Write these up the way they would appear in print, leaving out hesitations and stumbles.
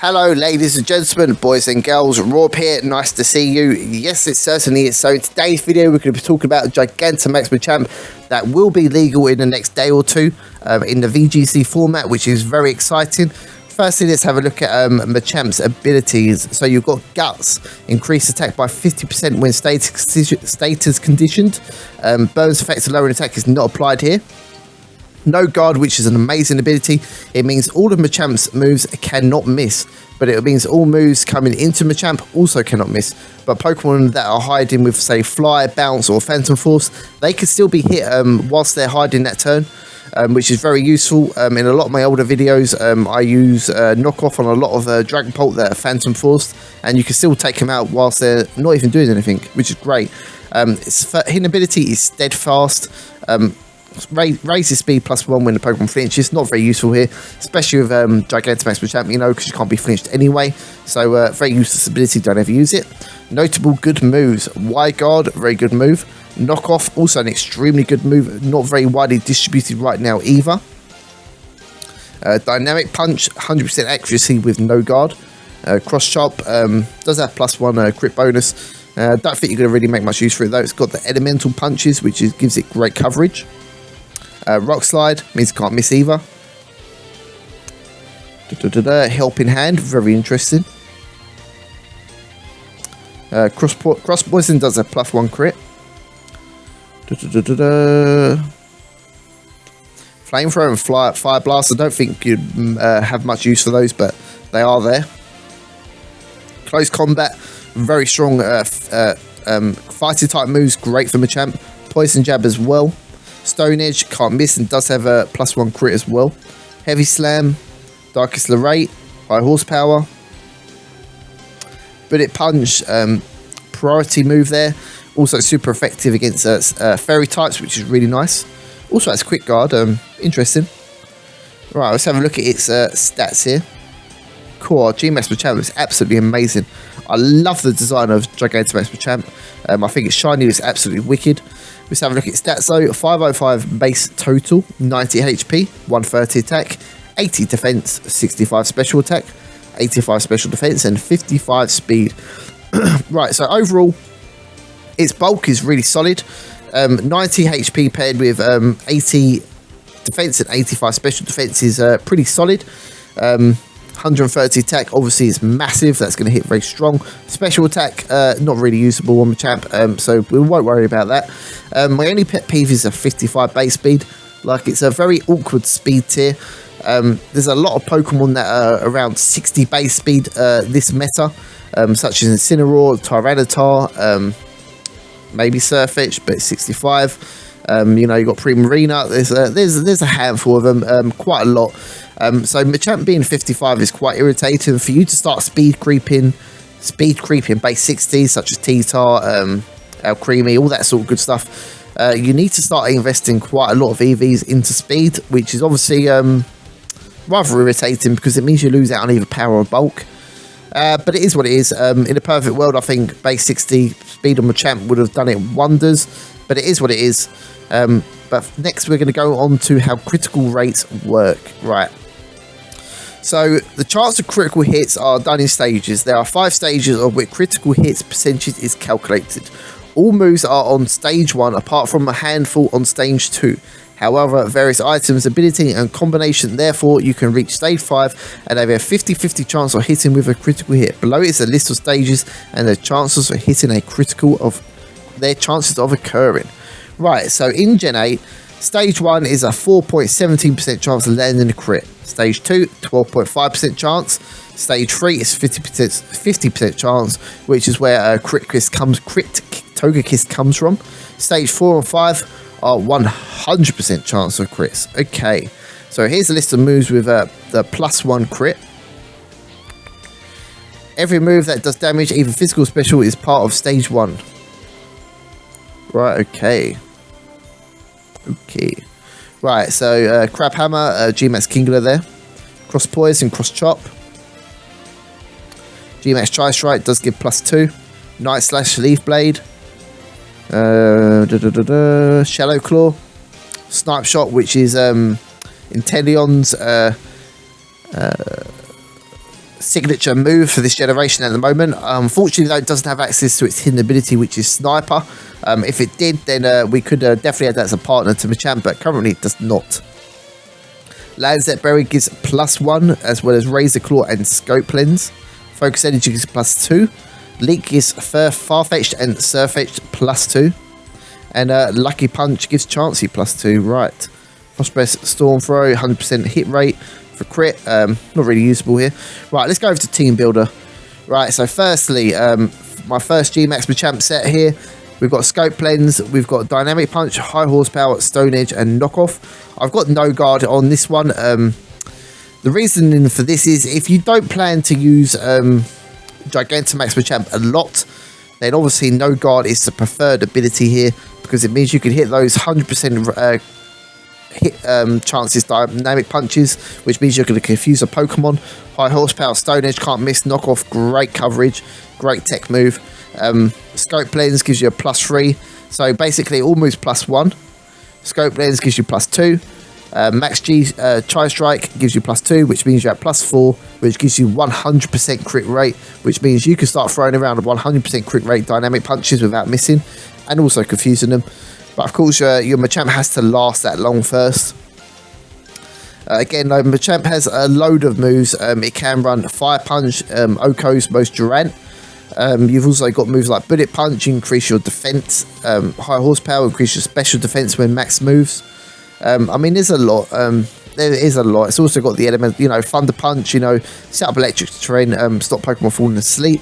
Hello ladies and gentlemen, boys and girls, Rob here, nice to see you. Yes, it certainly is. So in today's video we're going to be talking about Gigantamax Machamp that will be legal in the next day or two in the VGC format, which is very exciting. Firstly, let's have a look at Machamp's abilities. So you've got Guts, increase attack by 50% when status conditioned. Burns effect to lowering attack is not applied here. No Guard, which is an amazing ability. It means all of Machamp's moves cannot miss, but it means all moves coming into Machamp also cannot miss. But Pokemon that are hiding with, say, Fly, Bounce or Phantom Force, they can still be hit whilst they're hiding that turn, which is very useful. In a lot of my older videos, I use knockoff on a lot of Dragon Bolt that are Phantom Forced, and you can still take them out whilst they're not even doing anything, which is great. Its hidden ability is Steadfast. Raises speed +1 when the Pokemon flinches. Not very useful here, especially with Gigantamax Machamp, you know, because you can't be flinched anyway. So very useless ability, don't ever use it. Notable good moves: Wide Guard, very good move. Knockoff, also an extremely good move, not very widely distributed right now either. Dynamic Punch, 100% accuracy with no guard. Cross Chop does have +1 crit bonus. Don't think you're going to really make much use for it though. It's got the Elemental Punches, which gives it great coverage. Rock Slide means it can't miss either. Helping Hand, very interesting. Cross Poison does a +1 crit. Flamethrower and Fire Blast, I don't think you'd have much use for those, but they are there. Close Combat, very strong fighting type moves, great for Machamp. Poison Jab as well. Stone Edge, can't miss and does have a +1 crit as well. Heavy Slam, Darkest Lorate, high horsepower. Bullet Punch, priority move there. Also super effective against fairy types, which is really nice. Also has Quick Guard, interesting. Right, let's have a look at its stats here. Cool, G-Max Machamp is absolutely amazing. I love the design of Gigantamax Machamp. I think its shiny is absolutely wicked. Let's have a look at stats though. 505 base total, 90 HP, 130 attack, 80 defense, 65 special attack, 85 special defense, and 55 speed. Right, so overall, its bulk is really solid. 90 HP paired with 80 defense and 85 special defense is pretty solid. 130 attack obviously is massive, that's going to hit very strong. Special attack not really usable on Machamp, so we won't worry about that. My only pet peeve is a 55 base speed. Like, it's a very awkward speed tier. There's a lot of Pokemon that are around 60 base speed this meta, such as Incineroar, Tyranitar, maybe Surfetch, but it's 65. You know, you've got Primarina. There's a handful of them, quite a lot. So Machamp being 55 is quite irritating. For you to start speed creeping base 60, such as T-Tar, Alcremie, all that sort of good stuff, you need to start investing quite a lot of EVs into speed, which is obviously rather irritating because it means you lose out on either power or bulk. But it is what it is. In a perfect world, I think base 60 speed on Machamp would have done it wonders, but it is what it is. But next we're going to go on to how critical rates work. Right. So the chance of critical hits are done in stages. There are 5 stages of which critical hits percentage is calculated. All moves are on stage 1 apart from a handful on stage 2. However, various items, ability and combination, therefore you can reach stage 5 and have a 50-50 chance of hitting with a critical hit. Below is a list of stages and the chances of hitting a critical of their chances of occurring. Right, so in Gen 8, stage 1 is a 4.17% chance of landing a crit. Stage 2, 12.5% chance. Stage 3 is 50% chance, which is where Togekiss comes from. Stage 4 and 5 are 100% chance of crits. Okay, so here's a list of moves with the +1 crit. Every move that does damage, even physical or special, is part of stage 1. Right, okay. Right, so Crab Hammer, G-Max Kingler there. Cross Poison, Cross Chop. G-Max Tri-Strike does give +2. Night Slash, Leaf Blade. Shallow Claw. Snipe Shot, which is Inteleon's signature move for this generation at the moment. Unfortunately, though, it doesn't have access to its hidden ability, which is Sniper. If it did, then we could definitely add that as a partner to Machamp, but currently it does not. Lancet Berry gives +1, as well as Razor Claw and Scope Lens. Focus Energy gives +2. Leak gives Farfetch'd and Surfetch'd +2. And Lucky Punch gives Chansey +2. Right. Frostbreath Storm Throw, 100% hit rate for crit. Not really usable here. Right, let's go over to Team Builder. Right, so firstly, my first G-Max Machamp set here. We've got Scope Lens, we've got Dynamic Punch, High Horsepower, Stone Edge, and Knockoff. I've got no guard on this one. The reasoning for this is if you don't plan to use Gigantamax Machamp a lot, then obviously no guard is the preferred ability here, because it means you can hit those 100% chances dynamic punches, which means you're going to confuse a Pokemon. High Horsepower, Stone Edge, can't miss. Knockoff, great coverage, great tech move. Scope Lens gives you a +3, so basically all moves +1. Scope Lens gives you +2. Max G Chai Strike gives you +2, which means you're at +4, which gives you 100% crit rate, which means you can start throwing around 100% crit rate dynamic punches without missing, and also confusing them. But of course, your Machamp has to last that long first. Again, though, Machamp has a load of moves. It can run Fire Punch, Oko's Most Durant. You've also got moves like Bullet Punch, increase your defense. High Horsepower, increase your special defense when max moves. I mean, there's a lot. There is a lot. It's also got the element, Thunder Punch, set up electric terrain, stop Pokemon falling asleep.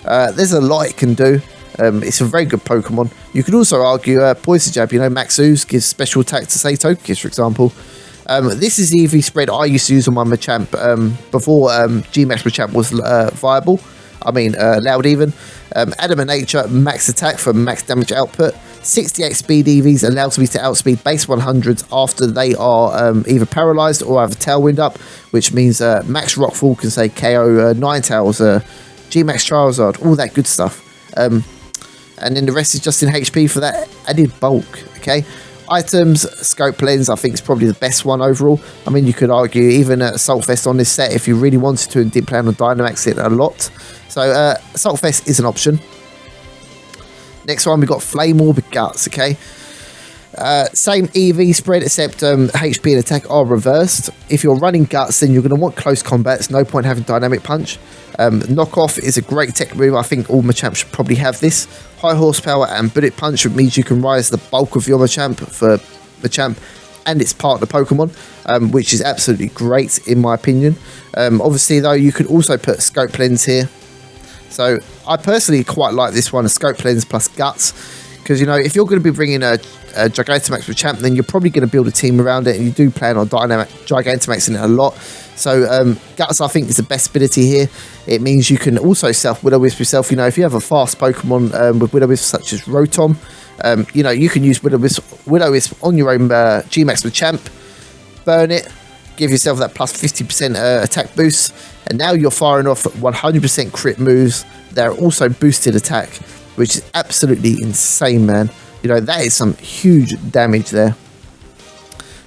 There's a lot it can do. It's a very good Pokemon. You could also argue Poison Jab, Max Ooze gives special attack to, say, Togekiss, for example. This is the EV spread I used to use on my Machamp before G-Max Machamp was viable. Loud even. Adamant Nature, max attack for max damage output. 68 speed EVs allows me to outspeed base 100s after they are either paralyzed or have a tailwind up, which means max Rockfall can say KO Ninetales, G-Max Charizard, all that good stuff. And then the rest is just in HP for that added bulk. Okay, items, Scope Lens I think is probably the best one overall. You could argue even Assault Vest on this set if you really wanted to and did plan on Dynamax it a lot. So Assault Vest is an option. Next one, we've got Flame Orb Guts. Okay, same EV spread, except HP and attack are reversed. If you're running Guts, then you're going to want close combat. It's no point having Dynamic Punch. Knockoff is a great tech move. I think all Machamps should probably have this. High Horsepower and Bullet Punch, which means you can rise the bulk of your Machamp for Machamp and its partner Pokemon, which is absolutely great in my opinion. Obviously, though, you could also put Scope Lens here. So I personally quite like this one, a Scope Lens plus Guts, because if you're going to be bringing a Gigantamax Machamp, then you're probably going to build a team around it, and you do plan on Gigantamaxing it a lot. So Guts I think is the best ability here. It means you can also self Will-O-Wisp yourself. If you have a fast Pokemon with Will-O-Wisp such as Rotom, you can use Will-O-Wisp on your own G-Max Machamp, burn it, give yourself that plus 50% attack boost, and now you're firing off 100% crit moves that are also boosted attack, which is absolutely insane, man. That is some huge damage there.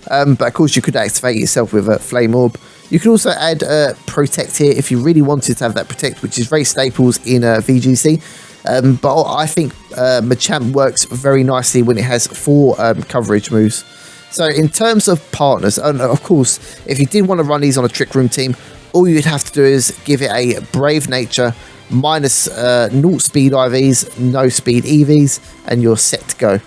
But of course, you could activate yourself with a Flame Orb. You can also add Protect here if you really wanted to have that Protect, which is very staples in VGC. But I think Machamp works very nicely when it has 4 coverage moves. So in terms of partners, and of course, if you did want to run these on a Trick Room team, all you'd have to do is give it a Brave Nature, minus 0 speed IVs, no speed EVs, and you're set to go.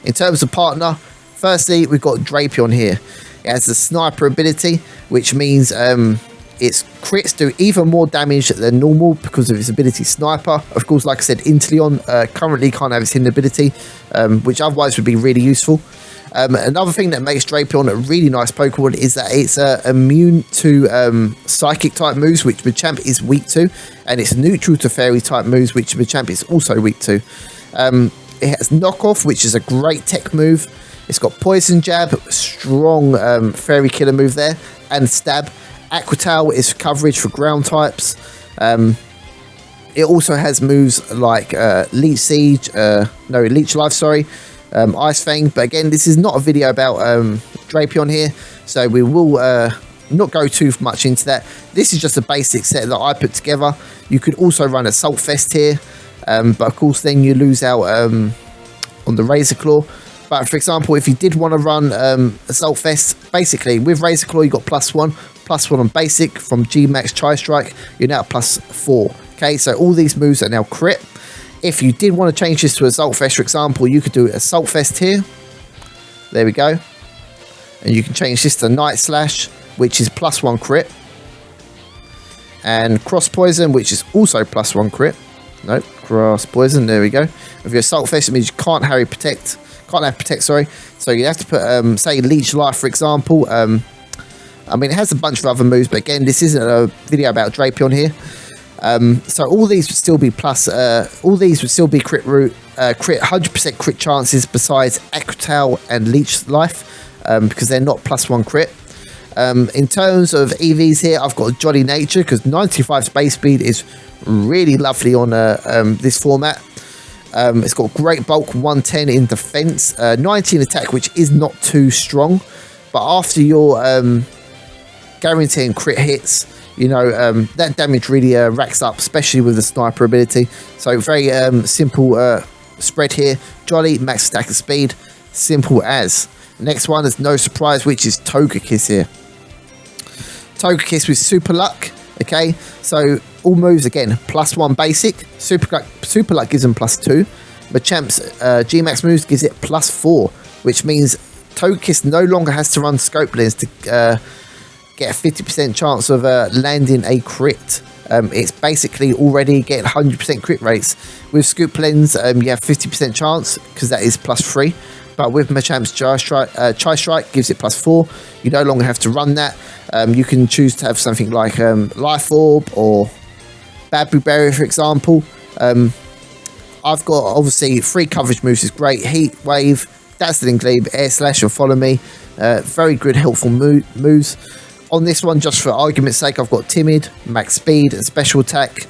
In terms of partner, firstly, we've got Drapion here. It has the Sniper ability, which means its crits do even more damage than normal because of its ability Sniper. Of course, like I said, Inteleon currently can't have its hidden ability, which otherwise would be really useful. Another thing that makes Drapion a really nice Pokemon is that it's immune to Psychic type moves, which Machamp is weak to, and it's neutral to Fairy type moves, which Machamp is also weak to. It has Knockoff, which is a great tech move. It's got Poison Jab, strong Fairy Killer move there, and Stab. Aqua Tail is coverage for ground types. It also has moves like Leech Siege, Leech Life, sorry. Ice Fang, but again, this is not a video about Drapion here, so we will not go too much into that. This is just a basic set that I put together. You could also run Assault Fest here, but of course then you lose out on the Razor Claw. But for example, if you did want to run Assault Fest, basically with Razor Claw you got +1 on basic. From G-Max Tri-Strike you're now +4. Okay, so all these moves are now crit. If you did want to change this to Assault Fest, for example, you could do Assault Fest here. There we go. And you can change this to Night Slash, which is +1 crit. And Cross Poison, which is also +1 crit. Nope, Cross Poison, there we go. If you're Assault Fest, it means you can't have Protect, sorry. So you have to put, say, Leech Life, for example. I mean, it has a bunch of other moves, but again, this isn't a video about Drapion here. So all these would still be crit root, crit 100% crit chances besides Equital and Leech Life, because they're not +1 crit. In terms of EVs here, I've got Jolly Nature because 95 space speed is really lovely on this format. It's got great bulk, 110 in defense, 19 attack, which is not too strong, but after your guaranteeing crit hits, you know, that damage really racks up, especially with the sniper ability. So very simple spread here. Jolly, max attack and speed, simple as. Next one is no surprise, which is Togekiss here. Togekiss with Super Luck. Okay, so all moves again +1 basic. Super Luck gives them +2. Machamp's G-Max moves gives it +4, which means Togekiss no longer has to run Scope Lens to get a 50% chance of landing a crit. It's basically already getting 100% crit rates. With Scoop Lens, you have 50% chance because that is +3. But with Machamp's Tri-Strike gives it +4. You no longer have to run that. You can choose to have something like Life Orb or Baboo Berry, for example. I've got obviously 3 coverage moves is great. Heat Wave, Dazzling Gleam, Air Slash and Follow Me. Very good, helpful moves. On this one, just for argument's sake, I've got Timid, Max Speed and Special Attack.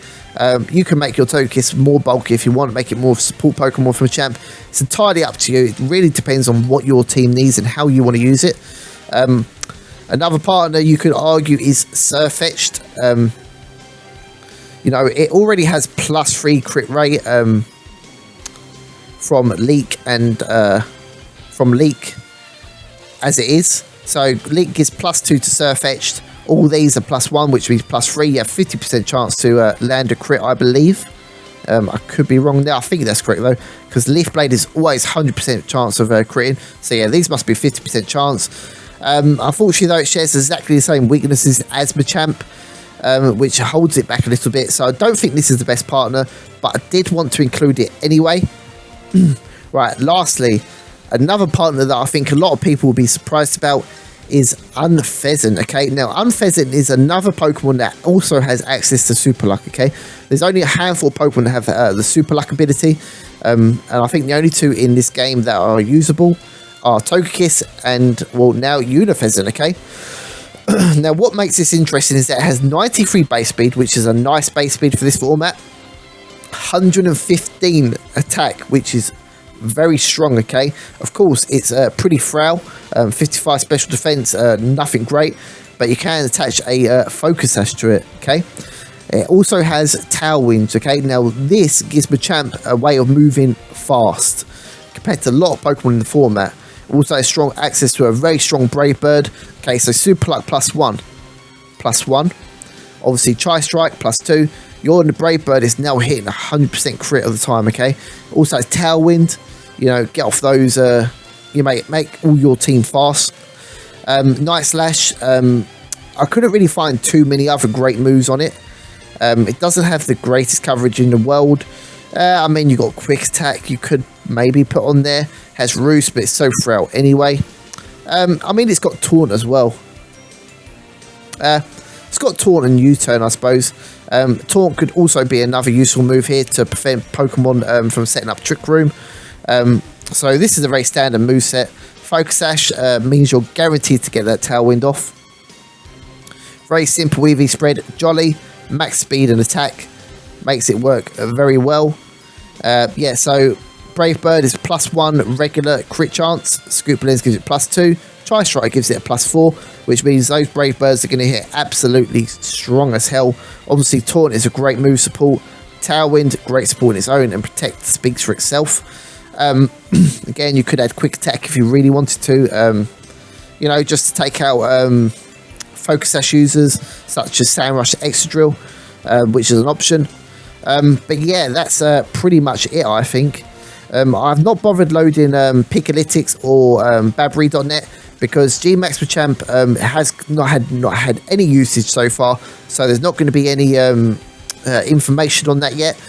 You can make your Togekiss more bulky if you want, make it more of a support Pokemon from Machamp. It's entirely up to you. It really depends on what your team needs and how you want to use it. Another partner you could argue is Surfetched. You know, it already has +3 crit rate from Leak and from Leak as it is. So Leak gives +2 to Surfetched. All these are +1, which means +3. You have 50% chance to land a crit, I believe. I could be wrong there. I think that's correct though, because Leaf Blade is always 100% chance of critting. So yeah, these must be 50% chance. Unfortunately though, it shares exactly the same weaknesses as Machamp, which holds it back a little bit. So I don't think this is the best partner, but I did want to include it anyway. Right, lastly, another partner that I think a lot of people will be surprised about is Unfezant. Okay, now Unfezant is another Pokemon that also has access to Super Luck. Okay, there's only a handful of Pokemon that have the Super Luck ability, and I think the only 2 in this game that are usable are Togekiss and, well, now Unifezant. Okay, now what makes this interesting is that it has 93 base speed, which is a nice base speed for this format, 115 attack, which is very strong. Okay, of course it's pretty frail, 55 special defense, nothing great, but you can attach a Focus Sash to it. Okay, it also has Tailwind. Okay, now this gives Machamp a way of moving fast compared to a lot of Pokemon in the format. Also has strong access to a very strong Brave Bird. Okay, so Super Luck +1, obviously Tri-Strike +2. Your Brave Bird is now hitting 100% crit of the time. Okay, also has Tailwind. You know, get off those. You make all your team fast. Night Slash. I couldn't really find too many other great moves on it. It doesn't have the greatest coverage in the world. I mean, you got Quick Attack. You could maybe put on there. Has Roost, but it's so frail anyway. I mean, it's got Taunt as well. It's got Taunt and U-Turn, I suppose. Taunt could also be another useful move here to prevent Pokemon from setting up Trick Room. So this is a very standard moveset. Focus Sash means you're guaranteed to get that Tailwind off. Very simple EV spread. Jolly, max speed and attack, makes it work very well. Yeah, so Brave Bird is +1 regular crit chance. Scoop Lens gives it +2. Tri-Strike gives it a +4, which means those Brave Birds are going to hit absolutely strong as hell. Obviously, Taunt is a great move support. Tailwind, great support in its own, and Protect speaks for itself. Again, you could add Quick Attack if you really wanted to, you know, just to take out Focus Sash users such as Sand Rush Extra Drill, which is an option. But yeah, that's pretty much it, I think. I've not bothered loading Pikalytics or Babry.net because G-Max Machamp has not had any usage so far, so there's not going to be any information on that yet.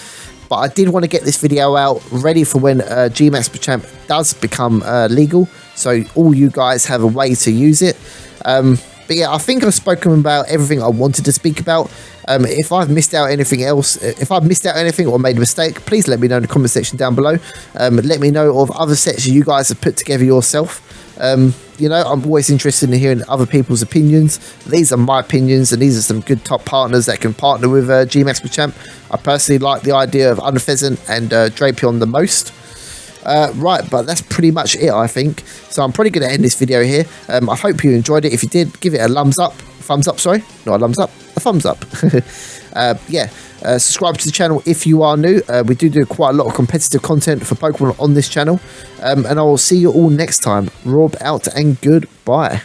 But I did want to get this video out ready for when G-Max Machamp does become legal, so all you guys have a way to use it. But yeah, I think I've spoken about everything I wanted to speak about. If I've missed out anything else, if I've missed out anything or made a mistake, please let me know in the comment section down below. Let me know of other sets you guys have put together yourself. You know, I'm always interested in hearing other people's opinions. These are my opinions, and these are some good top partners that can partner with G-Max Machamp. I personally like the idea of Unpheasant and Drapion the most. Right, but that's pretty much it, I think. So I'm probably going to end this video here. I hope you enjoyed it. If you did, give it a thumbs up. Sorry, not a thumbs up, a thumbs up. Yeah, subscribe to the channel if you are new. We do quite a lot of competitive content for Pokemon on this channel. And I will see you all next time. Rob out and goodbye.